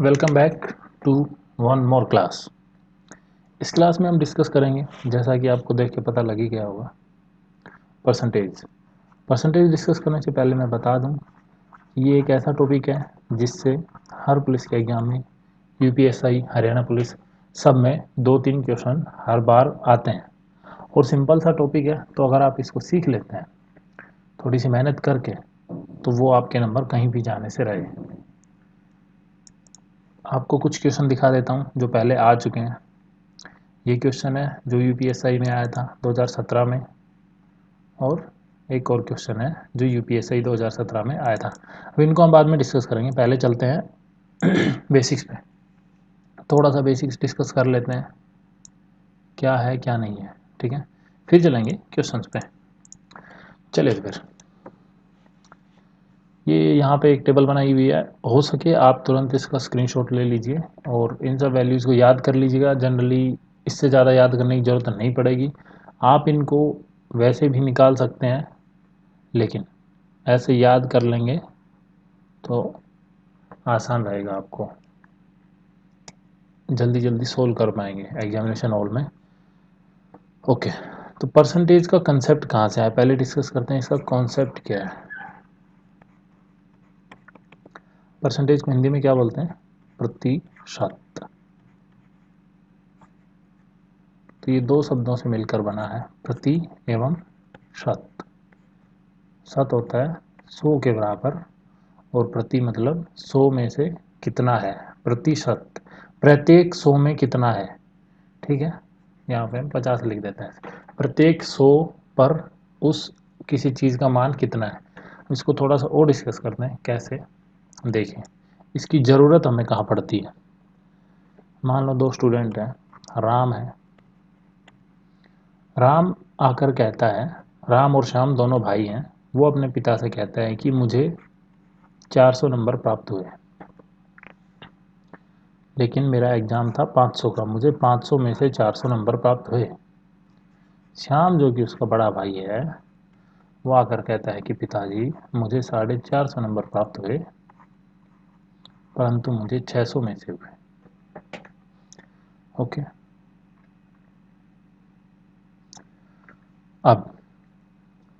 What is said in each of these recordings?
Welcome back to one more class. इस class में हम डिस्कस करेंगे, जैसा कि आपको देख के पता लग ही गया होगा, परसेंटेज। परसेंटेज डिस्कस करने से पहले मैं बता दूं, ये एक ऐसा टॉपिक है जिससे हर पुलिस के एग्जाम में, यूपीएसआई, हरियाणा पुलिस, सब में 2-3 क्वेश्चन हर बार आते हैं और सिंपल सा टॉपिक है। तो अगर आप इसको सीख लेते हैं थोड़ी सी मेहनत करके, तो वो आपके नंबर कहीं भी जाने से रहे। आपको कुछ क्वेश्चन दिखा देता हूँ जो पहले आ चुके हैं। ये क्वेश्चन है जो यूपीएसआई में आया था 2017 में, और एक और क्वेश्चन है जो यूपीएसआई 2017 में आया था। अब इनको हम बाद में डिस्कस करेंगे, पहले चलते हैं बेसिक्स पे। थोड़ा सा बेसिक्स डिस्कस कर लेते हैं, क्या है क्या नहीं है, ठीक है। फिर चलेंगे क्वेश्चंस पे। चलिए फिर, ये यहाँ पे एक टेबल बनाई हुई है, हो सके आप तुरंत इसका स्क्रीनशॉट ले लीजिए और इन सब वैल्यूज़ को याद कर लीजिएगा। जनरली इससे ज़्यादा याद करने की ज़रूरत नहीं पड़ेगी, आप इनको वैसे भी निकाल सकते हैं, लेकिन ऐसे याद कर लेंगे तो आसान रहेगा, आपको जल्दी जल्दी सोल्व कर पाएंगे एग्जामिनेशन हॉल में। ओके, तो परसेंटेज का कंसेप्ट कहाँ से आया, पहले डिस्कस करते हैं इसका कॉन्सेप्ट क्या है। परसेंटेज को हिंदी में क्या बोलते हैं? प्रतिशत। तो ये दो शब्दों से मिलकर बना है, प्रति एवं शत। शत होता है 100 के बराबर, और प्रति मतलब 100 में से कितना है, प्रतिशत प्रत्येक 100 में कितना है, ठीक है। यहाँ पे हम 50 लिख देते हैं, प्रत्येक 100 पर उस किसी चीज़ का मान कितना है। इसको थोड़ा सा और डिस्कस करते हैं, कैसे देखें इसकी ज़रूरत हमें कहाँ पड़ती है। मान लो 2 स्टूडेंट हैं, राम है। राम आकर कहता है, राम और श्याम दोनों भाई हैं, वो अपने पिता से कहता है कि मुझे 400 नंबर प्राप्त हुए, लेकिन मेरा एग्ज़ाम था 500 का, मुझे 500 में से 400 नंबर प्राप्त हुए। श्याम जो कि उसका बड़ा भाई है, वो आकर कहता है कि पिताजी मुझे 450 नंबर प्राप्त हुए, परंतु मुझे 600 में से हुए। ओके, अब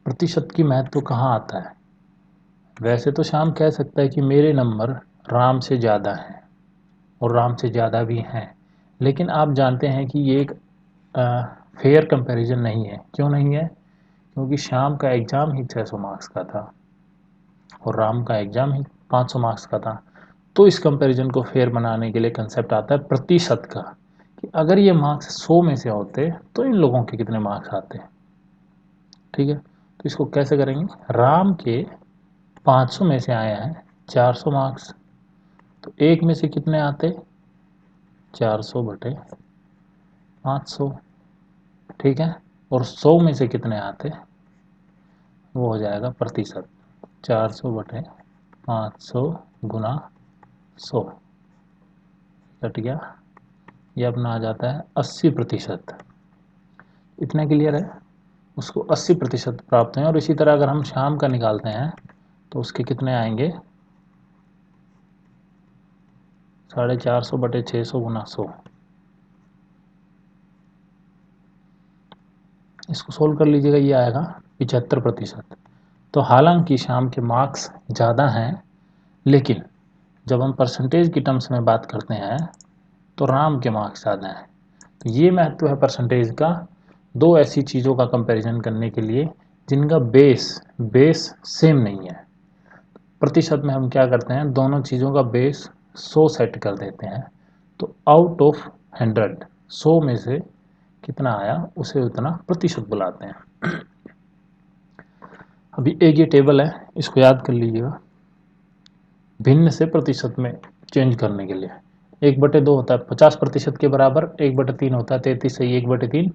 प्रतिशत की महत्व कहाँ आता है। वैसे तो श्याम कह सकता है कि मेरे नंबर राम से ज़्यादा हैं और राम से ज़्यादा भी हैं, लेकिन आप जानते हैं कि ये एक फेयर कंपैरिजन नहीं है। क्यों नहीं है? क्योंकि श्याम का एग्ज़ाम ही 600 मार्क्स का था और राम का एग्ज़ाम ही 500 मार्क्स का था। तो इस कंपैरिजन को फेयर बनाने के लिए कंसेप्ट आता है प्रतिशत का, कि अगर ये मार्क्स 100 में से होते तो इन लोगों के कितने मार्क्स आते, ठीक है। तो इसको कैसे करेंगे, राम के 500 में से आया है 400 मार्क्स, तो एक में से कितने आते, 400 बटे 500, ठीक है। और 100 में से कितने आते, वो हो जाएगा प्रतिशत, 400 बटे 500 गुना 100, कट गया। ये अपना आ जाता है 80%। इतना क्लियर है, उसको 80% प्राप्त हैं। और इसी तरह अगर हम शाम का निकालते हैं तो उसके कितने आएंगे, 450 बटे 600 गुना 100। इसको सोल्व कर लीजिएगा, ये आएगा 75%। तो हालांकि शाम के मार्क्स ज़्यादा हैं, लेकिन जब हम परसेंटेज की टर्म्स में बात करते हैं तो राम के मार्क्स ज़्यादा हैं। तो ये महत्व है परसेंटेज का, दो ऐसी चीज़ों का कंपैरिजन करने के लिए जिनका बेस सेम नहीं है। प्रतिशत में हम क्या करते हैं, दोनों चीज़ों का बेस 100 सेट कर देते हैं, तो आउट ऑफ 100 100 में से कितना आया उसे उतना प्रतिशत बुलाते हैं। अभी एक ये टेबल है, इसको याद कर लीजिएगा, भिन्न से प्रतिशत में चेंज करने के लिए। 1/2 होता है 50% के बराबर, 1/3 होता है 33 सही 1/3,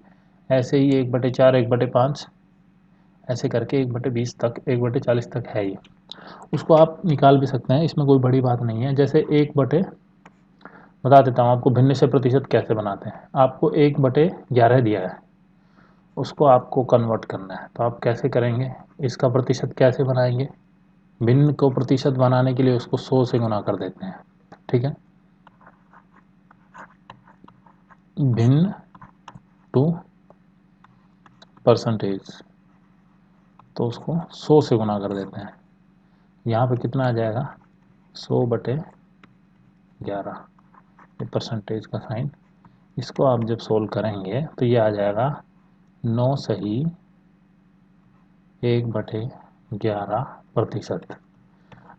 ऐसे ही 1/4 1/5, ऐसे करके 1/20 तक 1/40 तक है ये। उसको आप निकाल भी सकते हैं, इसमें कोई बड़ी बात नहीं है। जैसे बता देता हूँ आपको भिन्न से प्रतिशत कैसे बनाते हैं। आपको 1/11 दिया है, उसको आपको कन्वर्ट करना है, तो आप कैसे करेंगे, इसका प्रतिशत कैसे बनाएंगे, भिन्न को प्रतिशत बनाने के लिए उसको 100 से गुना कर देते हैं, ठीक है। भिन्न टू परसेंटेज, तो उसको 100 से गुना कर देते हैं। यहाँ पे कितना आ जाएगा 100/11, ये परसेंटेज का साइन। इसको आप जब सोल्व करेंगे तो ये आ जाएगा 9 सही 1/11%।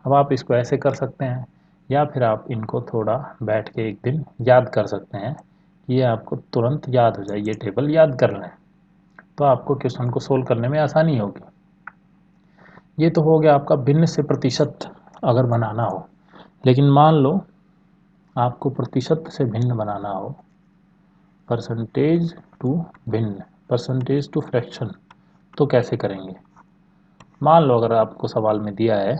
अब आप इसको ऐसे कर सकते हैं या फिर आप इनको थोड़ा बैठ के एक दिन याद कर सकते हैं, ये आपको तुरंत याद हो जाए, ये टेबल याद कर लें तो आपको क्वेश्चन को सोल्व करने में आसानी होगी। ये तो हो गया आपका भिन्न से प्रतिशत अगर बनाना हो, लेकिन मान लो आपको प्रतिशत से भिन्न बनाना हो, परसेंटेज टू भिन्न, परसेंटेज टू फ्रैक्शन, तो कैसे करेंगे। मान लो अगर आपको सवाल में दिया है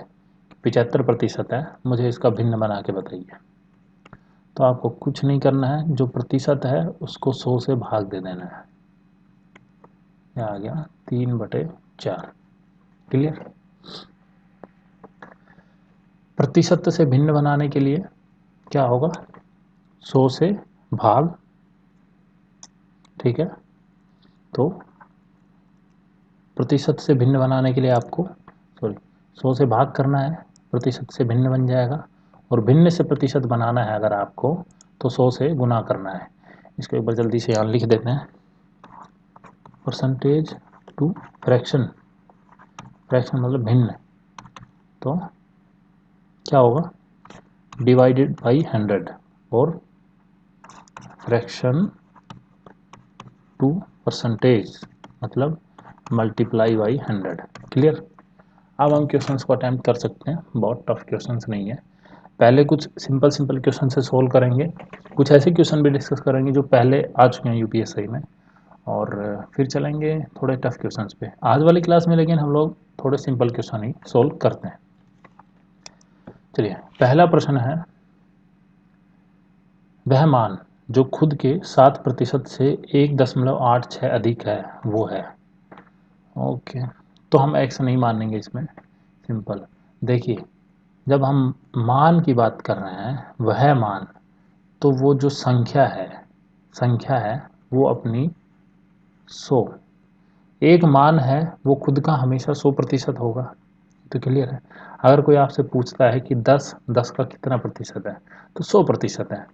75% है, मुझे इसका भिन्न बना के बताइए, तो आपको कुछ नहीं करना है, जो प्रतिशत है उसको 100 से भाग दे देना है, यह आ गया 3/4। क्लियर। प्रतिशत से भिन्न बनाने के लिए क्या होगा 100 से भाग, ठीक है। तो प्रतिशत से भिन्न बनाने के लिए आपको 100 से भाग करना है, प्रतिशत से भिन्न बन जाएगा, और भिन्न से प्रतिशत बनाना है अगर आपको तो 100 से गुना करना है। इसको एक बार जल्दी से यहाँ लिख देते हैं, परसेंटेज टू फ्रैक्शन, फ्रैक्शन मतलब भिन्न, तो क्या होगा डिवाइडेड बाई 100 और फ्रैक्शन टू परसेंटेज मतलब मल्टीप्लाई बाई 100। क्लियर। अब हम क्वेश्चंस को अटैम्प्ट कर सकते हैं, बहुत टफ क्वेश्चंस नहीं है। पहले कुछ सिंपल क्वेश्चन से सोल्व करेंगे, कुछ ऐसे क्वेश्चन भी डिस्कस करेंगे जो पहले आ चुके हैं यूपीएससी में, और फिर चलेंगे थोड़े टफ क्वेश्चंस पे आज वाली क्लास में, लेकिन हम लोग थोड़े सिंपल क्वेश्चन ही सोल्व करते हैं। चलिए पहला प्रश्न है, वह मान जो खुद के 7% से 1.86 अधिक है वो है। ओके, तो हम एक्स नहीं मानेंगे इसमें, सिंपल। देखिए जब हम मान की बात कर रहे हैं वह मान, तो वो जो संख्या है वो अपनी 100, एक मान है वो खुद का हमेशा 100% होगा, तो क्लियर है। अगर कोई आपसे पूछता है कि 10 का कितना प्रतिशत है, तो 100% है,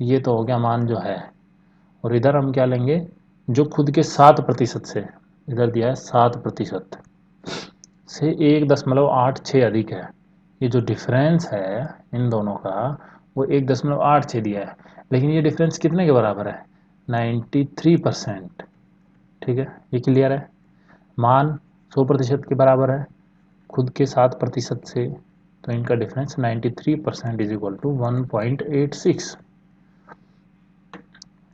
ये तो हो गया मान जो है। और इधर हम क्या लेंगे, जो खुद के 7% से, इधर दिया है 7% से 1.86 अधिक है, ये जो डिफरेंस है इन दोनों का वो 1.86 दिया है, लेकिन ये डिफरेंस कितने के बराबर है 93%। ठीक है, ये क्लियर है। मान 100% के बराबर है, खुद के 7% से, तो इनका डिफरेंस 93% इज इक्वल टू 1.86।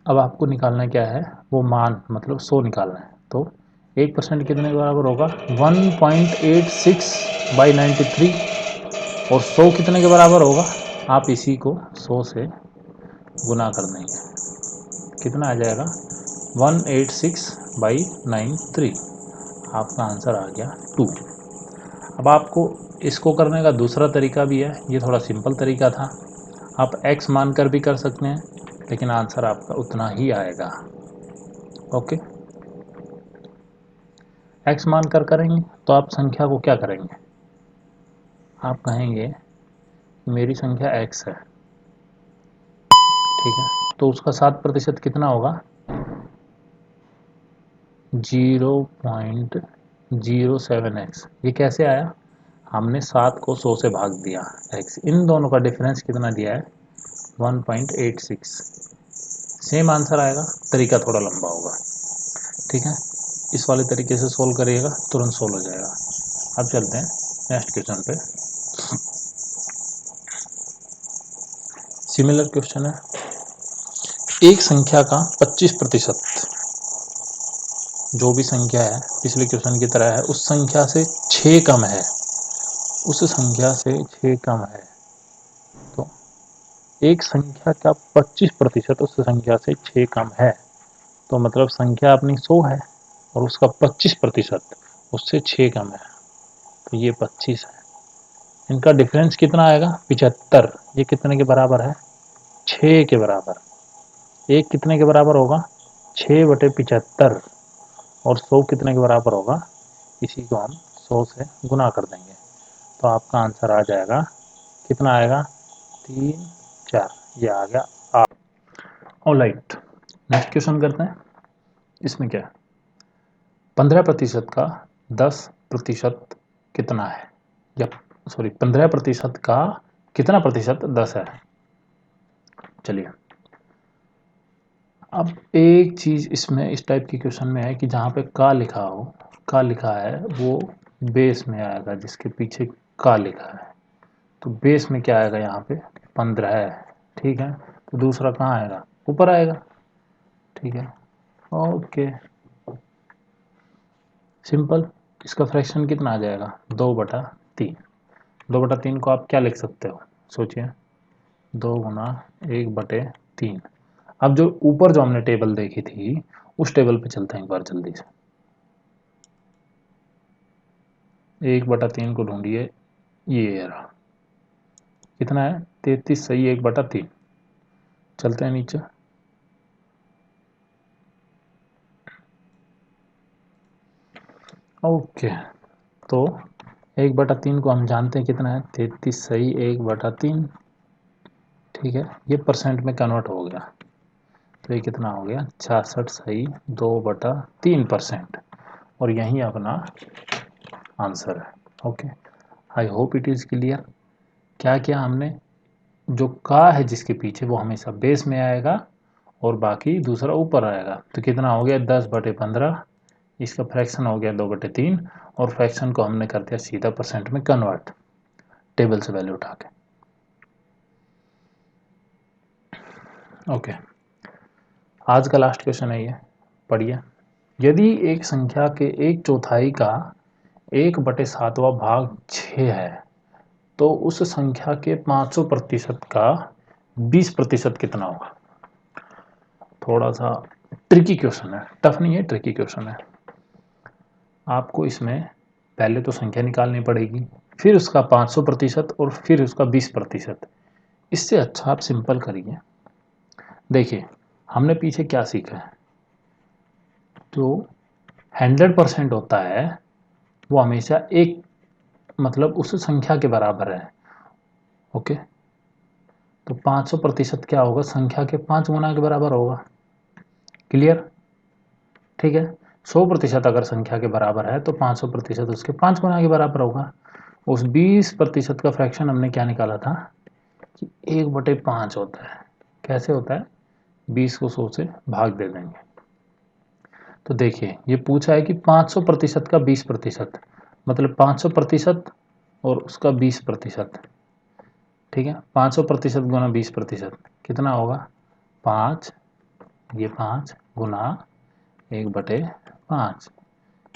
अब आपको निकालना क्या है, वो मान मतलब 100 निकालना है, तो 1% कितने के बराबर होगा 1.86/93, और 100 कितने के बराबर होगा, आप इसी को 100 से गुना कर देंगे, कितना आ जाएगा 186/93, आपका आंसर आ गया 2। अब आपको इसको करने का दूसरा तरीका भी है, ये थोड़ा सिंपल तरीका था, आप x मानकर भी कर सकते हैं, लेकिन आंसर आपका उतना ही आएगा। ओके, x मानकर करेंगे तो आप संख्या को क्या करेंगे, आप कहेंगे मेरी संख्या x है, ठीक है, तो उसका 7% कितना होगा 0.07x। ये कैसे आया, हमने 7 को 100 से भाग दिया, x, इन दोनों का डिफरेंस कितना दिया है 1.86, सेम आंसर आएगा, तरीका थोड़ा लंबा होगा। ठीक है, इस वाले तरीके से सोल्व करिएगा, तुरंत सोल्व हो जाएगा। अब चलते हैं नेक्स्ट क्वेश्चन पे। सिमिलर क्वेश्चन है, एक संख्या का 25%, जो भी संख्या है पिछले क्वेश्चन की तरह है, उस संख्या से 6 कम है, उस संख्या से 6 कम है, तो एक संख्या का 25% उस संख्या से 6 कम है, तो मतलब संख्या अपनी 100 है और उसका 25% उससे 6 कम है, तो ये 25 है। इनका डिफरेंस कितना आएगा 75, ये कितने के बराबर है 6 के बराबर। 1 कितने के बराबर होगा, 6/75, और 100 कितने के बराबर होगा, इसी को हम 100 से गुना कर देंगे, तो आपका आंसर आ जाएगा, कितना आएगा, 3 4, ये आ गया 8। ऑलराइट, नेक्स्ट क्वेश्चन करते हैं। इसमें क्या है, 15% का 10% कितना है, या सॉरी 15% का कितना प्रतिशत 10 है। चलिए, अब एक चीज़ इसमें इस टाइप की क्वेश्चन में है कि जहाँ पे का लिखा हो, का लिखा है वो बेस में आएगा, जिसके पीछे का लिखा है, तो बेस में क्या आएगा, यहाँ पे 15 है, ठीक है, तो दूसरा कहाँ आएगा, ऊपर आएगा, ठीक है, ओके, सिंपल। इसका फ्रैक्शन कितना आ जाएगा, 2/3। 2/3 को आप क्या लिख सकते हो, सोचिए, 2 गुना 1/3। अब जो ऊपर जो हमने टेबल देखी थी, उस टेबल पे चलते हैं एक बार जल्दी से। 1/3 को ढूंढिए, ये रहा, कितना है, 33, सही, 1/3। चलते हैं नीचे, ओके, तो 1/3 को हम जानते हैं कितना है, 33, सही, 1/3, ठीक है, ये परसेंट में कन्वर्ट हो गया, तो ये कितना हो गया, 66, सही, 2/3%, और यही अपना आंसर है। Okay, I hope it is clear. क्या किया हमने, जो का है जिसके पीछे वो हमेशा बेस में आएगा और बाकी दूसरा ऊपर आएगा, तो कितना हो गया, 10/15, इसका फ्रैक्शन हो गया 2/3, और फ्रैक्शन को हमने कर दिया सीधा परसेंट में कन्वर्ट, टेबल से वैल्यू उठा के। ओके, आज का लास्ट क्वेश्चन है ये, पढ़िए। यदि एक संख्या के 1/4 का 1/7वां भाग 6 है, तो उस संख्या के 500% का 20% कितना होगा। थोड़ा सा ट्रिकी क्वेश्चन है, टफ नहीं है, ट्रिकी क्वेश्चन है। आपको इसमें पहले तो संख्या निकालनी पड़ेगी, फिर उसका 500% और फिर उसका 20%। इससे अच्छा आप सिंपल करिए, देखिए हमने पीछे क्या सीखा है, जो 100% होता है वो हमेशा एक, मतलब उस संख्या के बराबर है, ओके, तो 500% क्या होगा, संख्या के 5 गुना के बराबर होगा, क्लियर, ठीक है। 100% अगर संख्या के बराबर है तो 500% उसके 5 गुना के बराबर होगा। उस 20% का फ्रैक्शन हमने क्या निकाला था कि 1/5 होता है, कैसे होता है, 20 को 100 से भाग दे देंगे, तो देखिए ये पूछा है कि 500% का 20%, मतलब 500% और उसका 20%, ठीक है, 500% गुना 20% कितना होगा, 5, ये 5 गुना 1/5,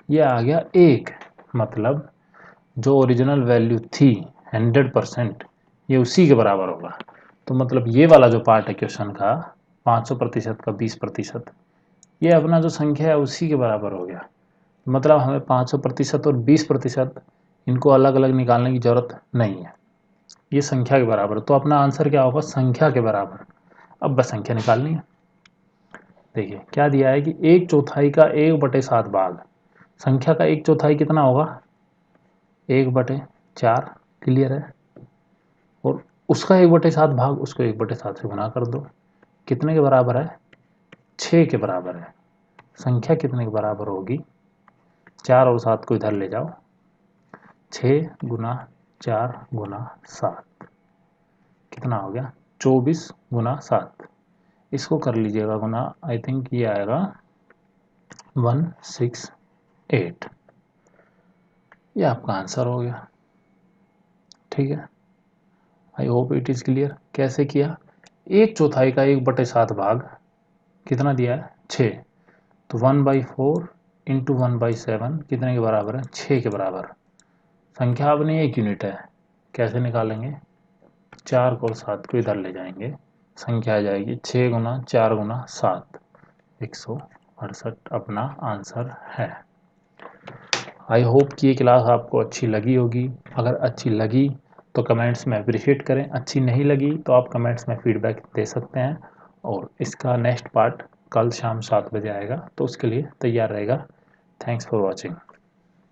ये आ गया 1, मतलब जो ओरिजिनल वैल्यू थी 100%, ये उसी के बराबर होगा। तो मतलब ये वाला जो पार्ट है क्वेश्चन का, 500% का 20%, ये अपना जो संख्या है उसी के बराबर हो गया, मतलब हमें 500% और 20% इनको अलग अलग निकालने की ज़रूरत नहीं है, ये संख्या के बराबर, तो अपना आंसर क्या होगा, संख्या के बराबर। अब बस संख्या निकालनी है। देखिए क्या दिया है कि 1/4 का 1/7 भाग, संख्या का 1/4 कितना होगा, 1/4, क्लियर है, और उसका 1/7 भाग, उसको 1/7 से गुना कर दो, कितने के बराबर है, 6 के बराबर है। संख्या कितने के बराबर होगी, 4 और 7 को इधर ले जाओ, 6 गुना 4 गुना 7, कितना हो गया, 24 गुना 7, इसको कर लीजिएगा गुना, आई थिंक ये आएगा 168, ये आपका आंसर हो गया, ठीक है। I hope it is clear. कैसे किया, 1/4 का 1/7 भाग कितना दिया है, 6, तो 1/4 इंटू 1/7 कितने के बराबर है, 6 के बराबर। संख्या अपनी एक यूनिट है, कैसे निकालेंगे, 4 को और 7 को इधर ले जाएंगे, संख्या आ जाएगी 6 गुना 4 गुना 7, 168 अपना आंसर है। आई होप कि ये क्लास आपको अच्छी लगी होगी, अगर अच्छी लगी तो कमेंट्स में अप्रिशिएट करें, अच्छी नहीं लगी तो आप कमेंट्स में फीडबैक दे सकते हैं, और इसका नेक्स्ट पार्ट कल शाम 7 बजे आएगा, तो उसके लिए तैयार रहेगा। Thanks for watching.